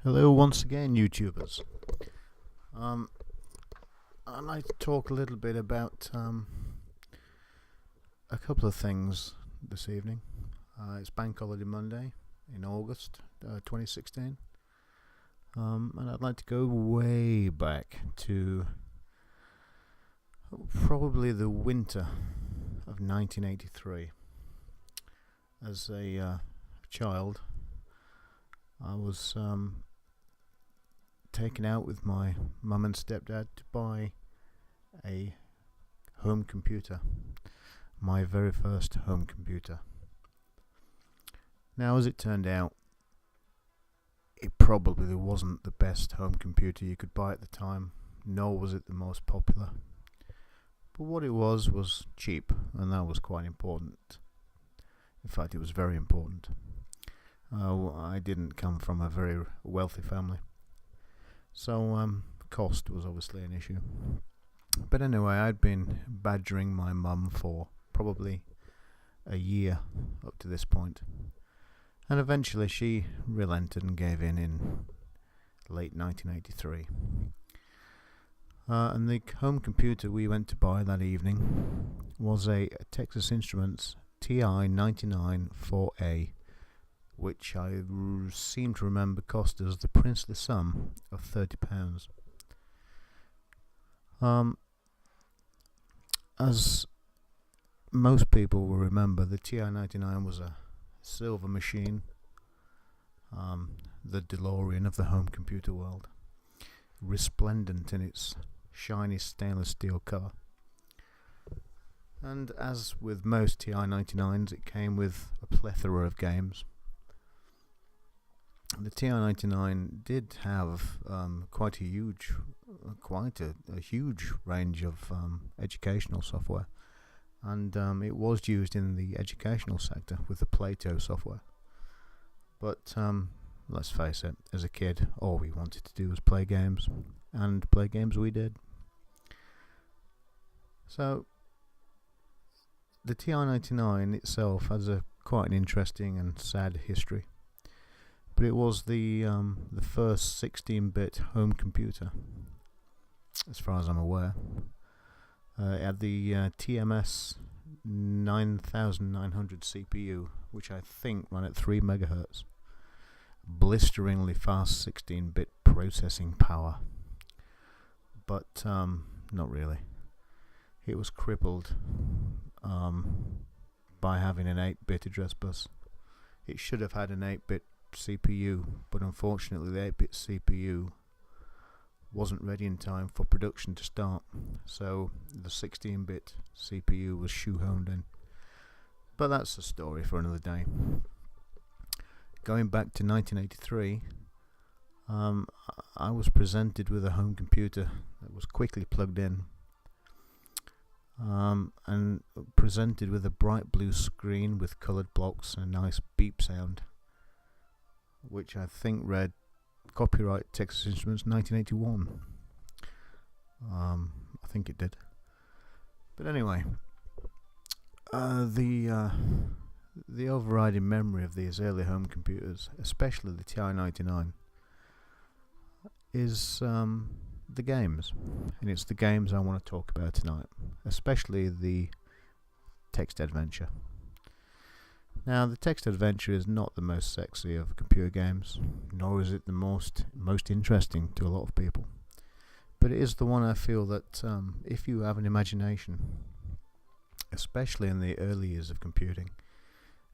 Hello once again, YouTubers. Um, I'd like to talk a little bit about a couple of things this evening. It's Bank Holiday Monday in August 2016, and I'd like to go way back to probably the winter of 1983. As a child, I was taken out with my mum and stepdad to buy a home computer, my very first home computer. Now, as it turned out, it probably wasn't the best home computer you could buy at the time, nor was it the most popular. But what it was cheap, and that was quite important. In fact, it was very important. I didn't come from a very wealthy family, so cost was obviously an issue. But anyway, I'd been badgering my mum for probably a year up to this point, and eventually she relented and gave in late 1983. And the home computer we went to buy that evening was a Texas Instruments TI-99 4A, which I seem to remember cost us the princely sum of £30. As most people will remember, the TI-99 was a silver machine, the DeLorean of the home computer world, resplendent in its shiny stainless steel cover. And as with most TI-99s, it came with a plethora of games. The TI-99 did have quite a huge range of educational software, and it was used in the educational sector with the Plato software. But let's face it, as a kid, all we wanted to do was play games, and play games we did. So the TI-99 itself has quite an interesting and sad history. But it was the first 16-bit home computer, as far as I'm aware. It had the TMS 9900 CPU, which I think ran at 3 megahertz. Blisteringly fast 16-bit processing power. But not really. It was crippled by having an 8-bit address bus. It should have had an 8-bit CPU, but unfortunately the 8-bit CPU wasn't ready in time for production to start, so the 16-bit CPU was shoehorned in. But that's a story for another day. Going back to 1983, I was presented with a home computer that was quickly plugged in, and presented with a bright blue screen with coloured blocks and a nice beep sound, which I think read copyright Texas Instruments 1981. I think it did. But anyway, the overriding memory of these early home computers, especially the TI-99, is the games. And it's the games I want to talk about tonight, especially the text adventure. Now, the text adventure is not the most sexy of computer games, nor is it the most interesting to a lot of people. But it is the one I feel that if you have an imagination, especially in the early years of computing,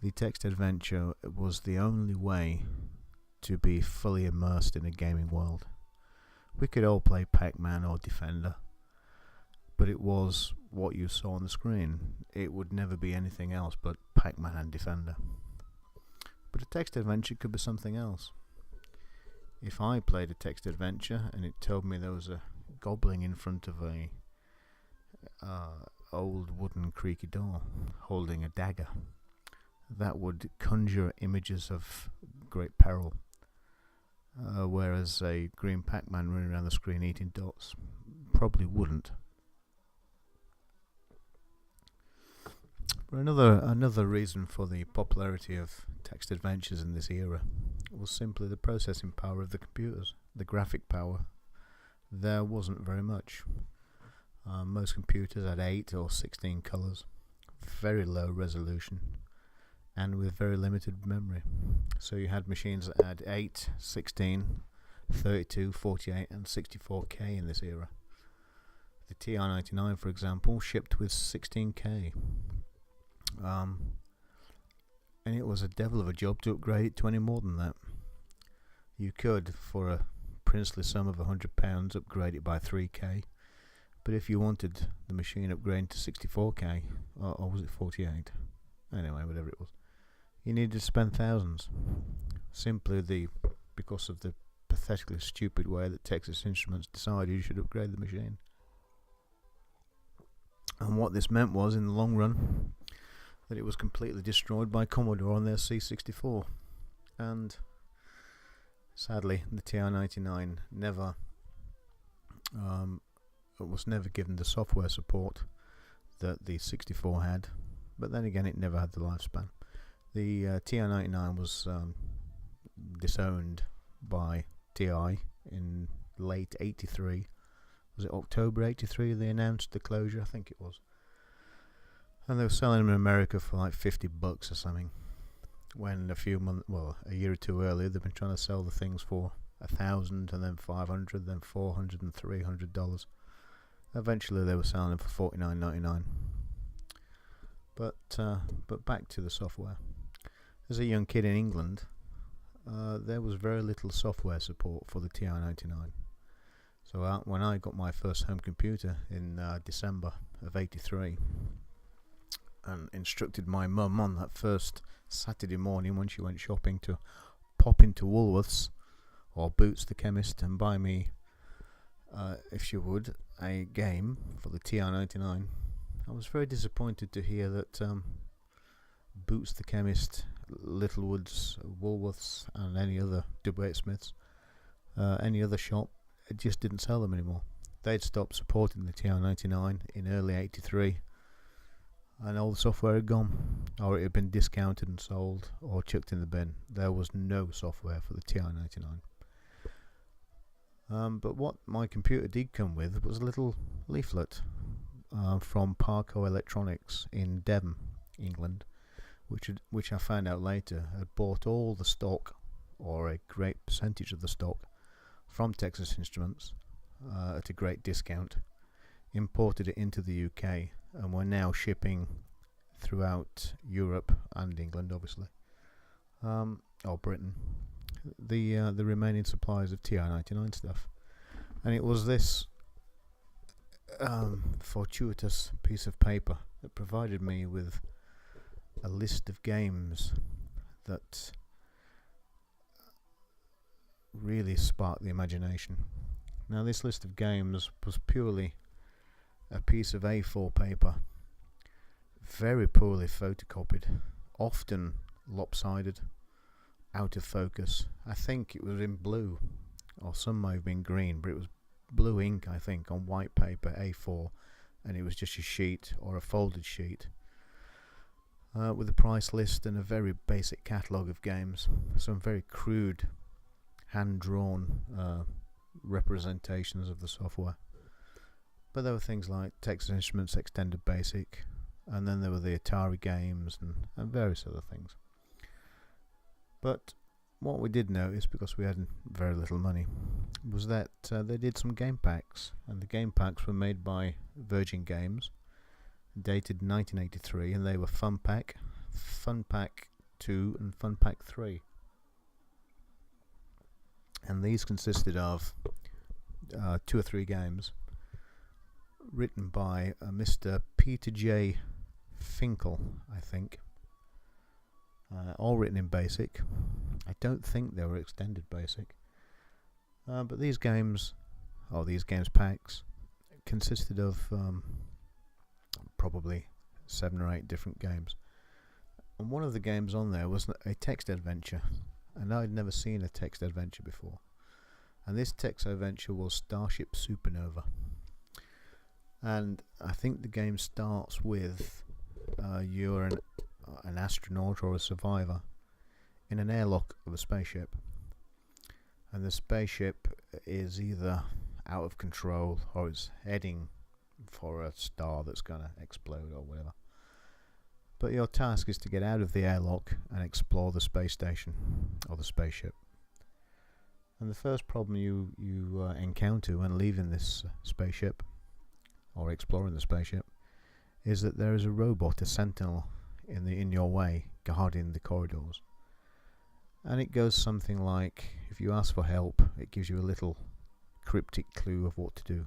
the text adventure was the only way to be fully immersed in a gaming world. We could all play Pac-Man or Defender, but it was what you saw on the screen. It would never be anything else but Pac-Man and Defender. But a text adventure could be something else. If I played a text adventure and it told me there was a goblin in front of a old wooden creaky door holding a dagger, that would conjure images of great peril. Whereas a green Pac-Man running around the screen eating dots probably wouldn't. But another reason for the popularity of text adventures in this era was simply the processing power of the computers. The graphic power, there wasn't very much. Most computers had 8 or 16 colours, very low resolution, and with very limited memory. So you had machines that had 8, 16, 32, 48 and 64K in this era. The TI-99, for example, shipped with 16K. And it was a devil of a job to upgrade it to any more than that. You could, for a princely sum of £100, upgrade it by 3K. But if you wanted the machine upgraded to 64K, or was it 48? Anyway, whatever it was, you needed to spend thousands. Simply because of the pathetically stupid way that Texas Instruments decided you should upgrade the machine. And what this meant was, in the long run, that it was completely destroyed by Commodore on their C64. And sadly, the TI-99 was never given the software support that the 64 had, but then again it never had the lifespan. The TI-99 was disowned by TI in late 83. Was it October 83 they announced the closure? I think it was. And they were selling them in America for like $50 or something, when a year or two earlier they've been trying to sell the things for $1,000 and then $500, then $400 and $300. Eventually they were selling them for $49.99. But back to the software. As a young kid in England, there was very little software support for the TI-99. So when I got my first home computer in December of 83, and instructed my mum on that first Saturday morning when she went shopping to pop into Woolworths or Boots the Chemist and buy me, if she would, a game for the TI-99, I was very disappointed to hear that Boots the Chemist, Littlewoods, Woolworths and any other W.H. Smiths, any other shop, it just didn't sell them anymore. They'd stopped supporting the TI-99 in early 83, and all the software had gone, or it had been discounted and sold or chucked in the bin. There was no software for the TI-99. But what my computer did come with was a little leaflet from Parco Electronics in Devon, England, which I found out later had bought all the stock, or a great percentage of the stock, from Texas Instruments at a great discount, imported it into the UK, and we're now shipping throughout Europe and England, obviously, or Britain, the remaining supplies of TI-99 stuff. And it was this fortuitous piece of paper that provided me with a list of games that really sparked the imagination. Now, this list of games was purely a piece of A4 paper, very poorly photocopied, often lopsided, out of focus. I think it was in blue, or some might have been green, but it was blue ink, I think, on white paper, A4, and it was just a sheet, or a folded sheet, with a price list and a very basic catalogue of games, some very crude, hand-drawn representations of the software. But there were things like Texas Instruments Extended Basic, and then there were the Atari games and various other things. But what we did notice, because we had very little money, was that they did some game packs, and the game packs were made by Virgin Games, dated 1983, and they were Fun Pack, Fun Pack 2 and Fun Pack 3. And these consisted of 2 or 3 games written by Mr. Peter J. Finkel, I think, all written in BASIC. I don't think they were extended BASIC, but these games packs consisted of probably 7 or 8 different games, and one of the games on there was a text adventure, and I'd never seen a text adventure before, and this text adventure was Starship Supernova. And I think the game starts with you're an astronaut or a survivor in an airlock of a spaceship, and the spaceship is either out of control or it's heading for a star that's going to explode or whatever. But your task is to get out of the airlock and explore the space station or the spaceship. And the first problem you encounter when leaving this spaceship or exploring the spaceship is that there is a robot, a sentinel, in your way, guarding the corridors. And it goes something like, if you ask for help, it gives you a little cryptic clue of what to do.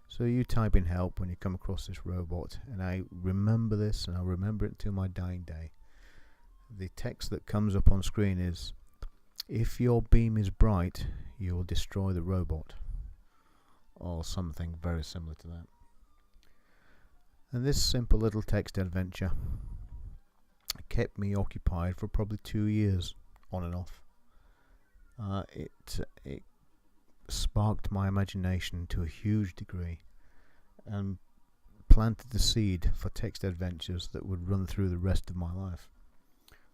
So you type in help when you come across this robot, and I remember this, and I'll remember it till my dying day. The text that comes up on screen is, if your beam is bright, you will destroy the robot, or something very similar to that. And this simple little text adventure kept me occupied for probably 2 years, on and off. It sparked my imagination to a huge degree and planted the seed for text adventures that would run through the rest of my life.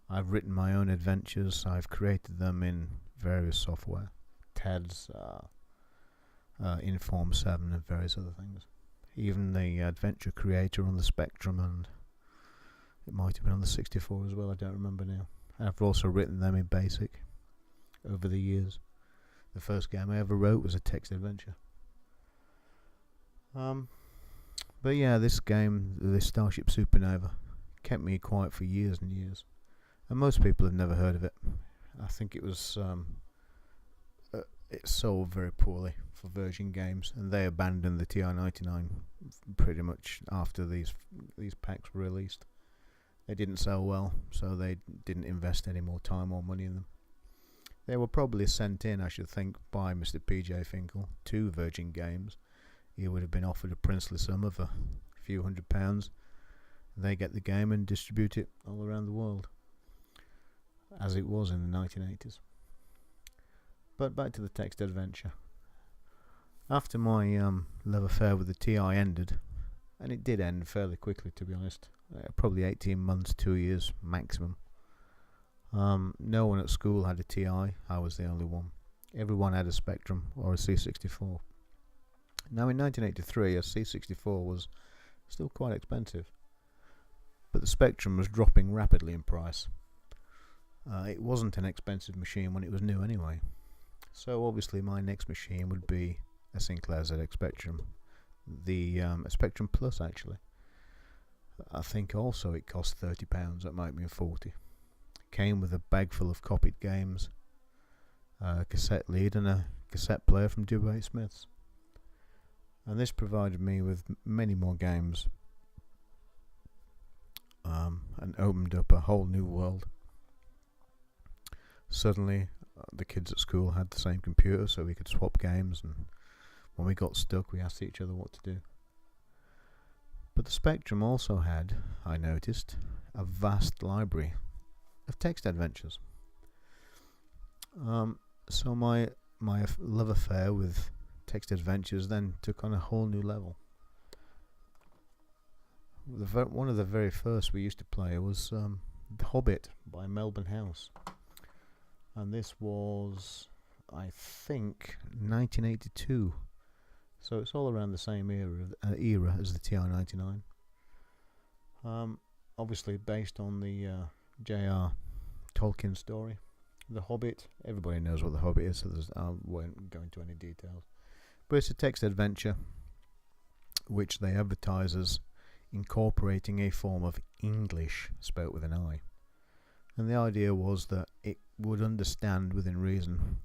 I've written my own adventures. I've created them in various software, TADS, Inform 7 and various other things. Even the adventure creator on the Spectrum, and it might have been on the 64 as well, I don't remember now. I've also written them in BASIC over the years. The first game I ever wrote was a text adventure. But yeah, this game, the Starship Supernova, kept me quiet for years and years. And most people have never heard of it. I think it was it sold very poorly for Virgin Games, and they abandoned the TI-99 pretty much after these packs were released. They didn't sell well, so they didn't invest any more time or money in them. They were probably sent in, I should think, by Mr. PJ Finkel to Virgin Games. He would have been offered a princely sum of a few £100. They get the game and distribute it all around the world, as it was in the 1980s. But back to the text adventure. After my love affair with the TI ended, and it did end fairly quickly, to be honest, probably 18 months, 2 years maximum. No one at school had a TI. I was the only one. Everyone had a Spectrum or a C64. Now in 1983 a C64 was still quite expensive, but the Spectrum was dropping rapidly in price. It wasn't an expensive machine when it was new anyway, so obviously my next machine would be a Sinclair ZX Spectrum, a Spectrum Plus actually. I think also it cost £30, that might be 40. Came with a bag full of copied games, a cassette lead and a cassette player from Dubai Smiths. And this provided me with many more games, and opened up a whole new world. Suddenly the kids at school had the same computer, so we could swap games, and when we got stuck we asked each other what to do. But the Spectrum also had, I noticed, a vast library of text adventures. So my love affair with text adventures then took on a whole new level. One of the very first we used to play was The Hobbit by Melbourne House, and this was, I think, 1982. So it's all around the same era as the TI-99. Obviously based on the J.R. Tolkien story, The Hobbit. Everybody knows what The Hobbit is, so I won't go into any details. But it's a text adventure which they advertise as incorporating a form of English spelt with an I. And the idea was that it would understand within reason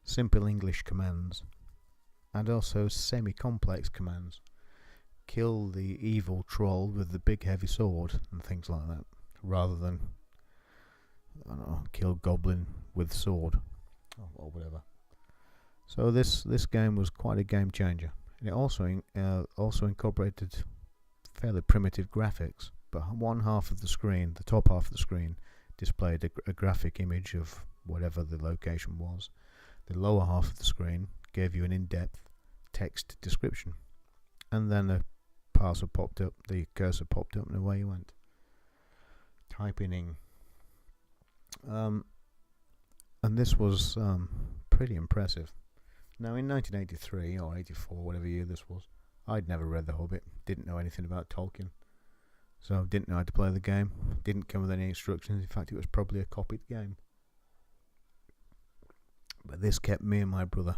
simple English commands and also semi-complex commands. Kill the evil troll with the big heavy sword and things like that, rather than, I don't know, kill goblin with sword or whatever. So this game was quite a game changer. And it also incorporated fairly primitive graphics, but one half of the screen, the top half of the screen, displayed a graphic image of whatever the location was. The lower half of the screen gave you an in-depth text description, and then a parcel popped up, the cursor popped up, and away you went. Typing. And this was pretty impressive. Now, in 1983 or 84, whatever year this was, I'd never read The Hobbit, didn't know anything about Tolkien, so didn't know how to play the game, didn't come with any instructions. In fact, it was probably a copied game. But this kept me and my brother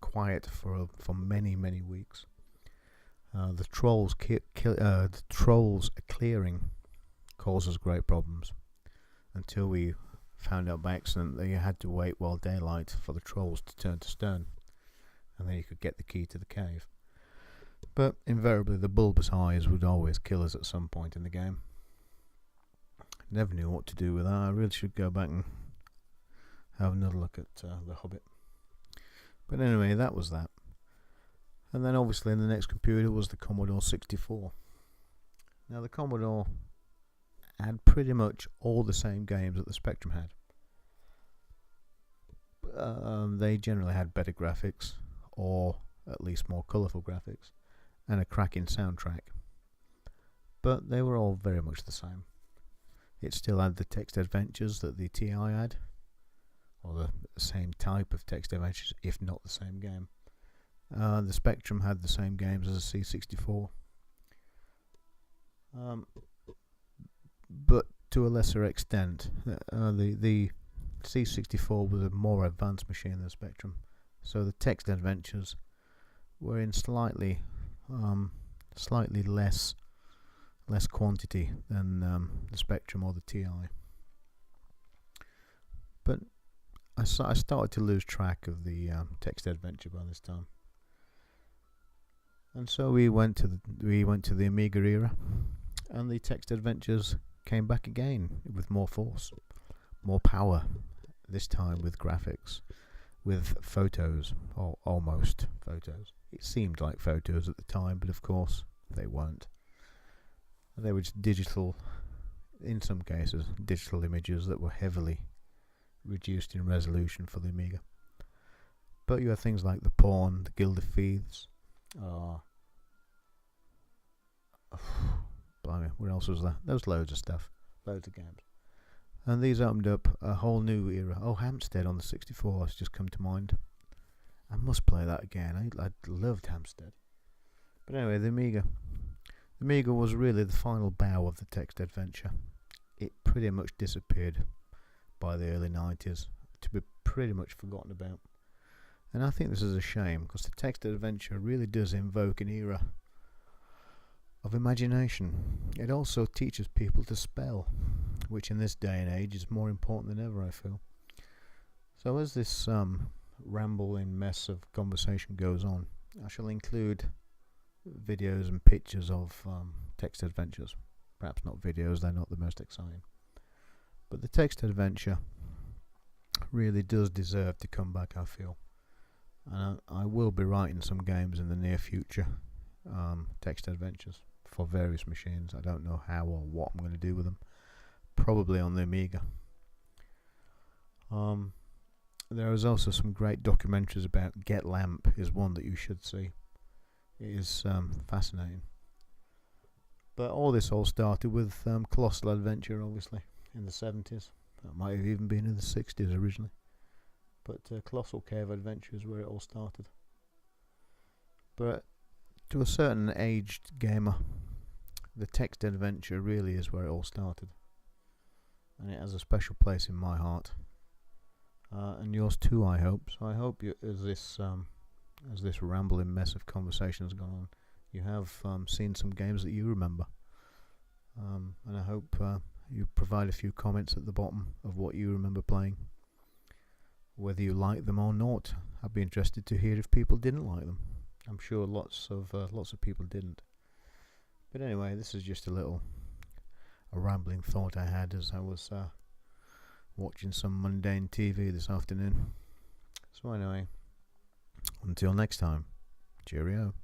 quiet for many, many weeks. The trolls clearing causes great problems, until we found out by accident that you had to wait while daylight for the trolls to turn to stone, and then you could get the key to the cave. But invariably the bulbous eyes would always kill us at some point in the game. Never knew what to do with that. I really should go back and have another look at The Hobbit. But anyway, that was that. And then obviously the next computer was the Commodore 64. Now the Commodore had pretty much all the same games that the Spectrum had. They generally had better graphics, or at least more colourful graphics, and a cracking soundtrack. But they were all very much the same. It still had the text adventures that the TI had, or the same type of text adventures, if not the same game. The Spectrum had the same games as the C64. But to a lesser extent, the C64 was a more advanced machine than the Spectrum, so the text adventures were in slightly less quantity than the Spectrum or the TI. But I started to lose track of the text adventure by this time, and so we went to the Amiga era, and the text adventures came back again with more force, more power, this time with graphics, with photos, or almost photos. It seemed like photos at the time, but of course they weren't. They were just digital, in some cases, digital images that were heavily reduced in resolution for the Amiga. But you had things like The Pawn, The Guild of Thieves, blimey, what else was there? There was loads of stuff, loads of games. And these opened up a whole new era. Oh, Hampstead on the 64 has just come to mind. I must play that again. I loved Hampstead. But anyway, the Amiga was really the final bow of the text adventure. It pretty much disappeared by the early 90s, to be pretty much forgotten about. And I think this is a shame, because the text adventure really does invoke an era of imagination. It also teaches people to spell, which in this day and age is more important than ever, I feel. So as this rambling mess of conversation goes on, I shall include videos and pictures of text adventures. Perhaps not videos, they're not the most exciting. But the text adventure really does deserve to come back, I feel. And I will be writing some games in the near future, text adventures, for various machines. I don't know how or what I'm going to do with them. Probably on the Amiga. There is also some great documentaries about Get Lamp, is one that you should see. It is fascinating. But all started with Colossal Adventure, obviously, in the 70s. That might have even been in the 60s originally. But Colossal Cave Adventure is where it all started. But to a certain aged gamer, the text adventure really is where it all started. And it has a special place in my heart. And yours too, I hope. So I hope as this rambling mess of conversation has gone on, you have seen some games that you remember. And I hope you provide a few comments at the bottom of what you remember playing, whether you like them or not. I'd be interested to hear if people didn't like them. I'm sure lots of people didn't. But anyway, this is just a rambling thought I had as I was watching some mundane TV this afternoon. So anyway, until next time, cheerio.